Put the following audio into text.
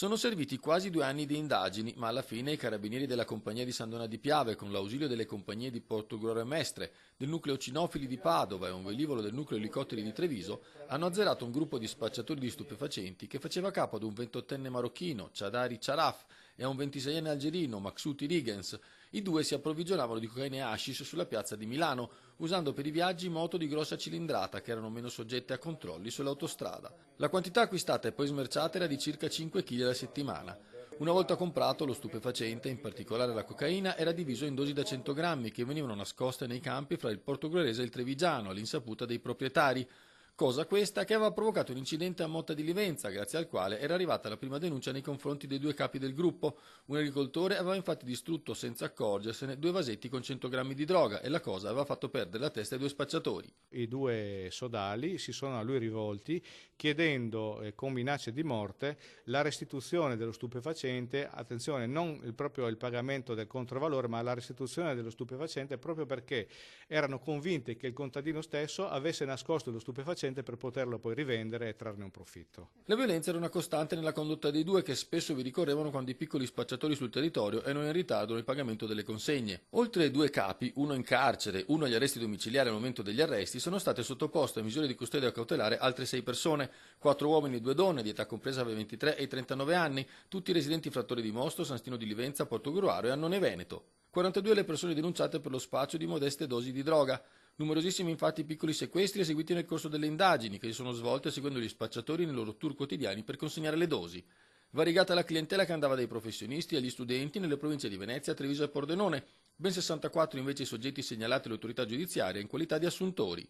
Sono serviti quasi 2 anni di indagini, ma alla fine i carabinieri della compagnia di San Donà di Piave, con l'ausilio delle compagnie di Portogruaro e Mestre, del nucleo cinofili di Padova e un velivolo del nucleo elicotteri di Treviso, hanno azzerato un gruppo di spacciatori di stupefacenti che faceva capo ad un 28enne marocchino, Chadari Charaf, e a un 26enne algerino, Maxouti Rigens. I due si approvvigionavano di cocaina e hashish sulla piazza di Milano, usando per i viaggi moto di grossa cilindrata che erano meno soggette a controlli sull'autostrada. La quantità acquistata e poi smerciata era di circa 5 kg alla settimana. Una volta comprato, lo stupefacente, in particolare la cocaina, era diviso in dosi da 100 grammi che venivano nascoste nei campi fra il portoghese e il trevigiano, all'insaputa dei proprietari. Cosa questa che aveva provocato un incidente a Motta di Livenza, grazie al quale era arrivata la prima denuncia nei confronti dei due capi del gruppo. Un agricoltore aveva infatti distrutto senza accorgersene 2 vasetti con 100 grammi di droga e la cosa aveva fatto perdere la testa ai 2 spacciatori. I 2 sodali si sono a lui rivolti chiedendo con minacce di morte la restituzione dello stupefacente, attenzione, non proprio il pagamento del controvalore, ma la restituzione dello stupefacente, proprio perché erano convinti che il contadino stesso avesse nascosto lo stupefacente per poterlo poi rivendere e trarne un profitto. La violenza era una costante nella condotta dei due che spesso vi ricorrevano quando i piccoli spacciatori sul territorio erano in ritardo nel pagamento delle consegne. Oltre ai 2 capi, uno in carcere, uno agli arresti domiciliari al momento degli arresti, sono state sottoposte a misure di custodia cautelare altre 6 persone, 4 uomini e 2 donne, di età compresa tra i 23 e i 39 anni, tutti residenti fra Torre di Mosto, San Stino di Livenza, Portogruaro e Annone Veneto. 42 le persone denunciate per lo spaccio di modeste dosi di droga. Numerosissimi infatti piccoli sequestri eseguiti nel corso delle indagini che si sono svolte seguendo gli spacciatori nei loro tour quotidiani per consegnare le dosi. Variegata la clientela che andava dai professionisti agli studenti nelle province di Venezia, Treviso e Pordenone, ben 64 invece i soggetti segnalati alle autorità giudiziarie in qualità di assuntori.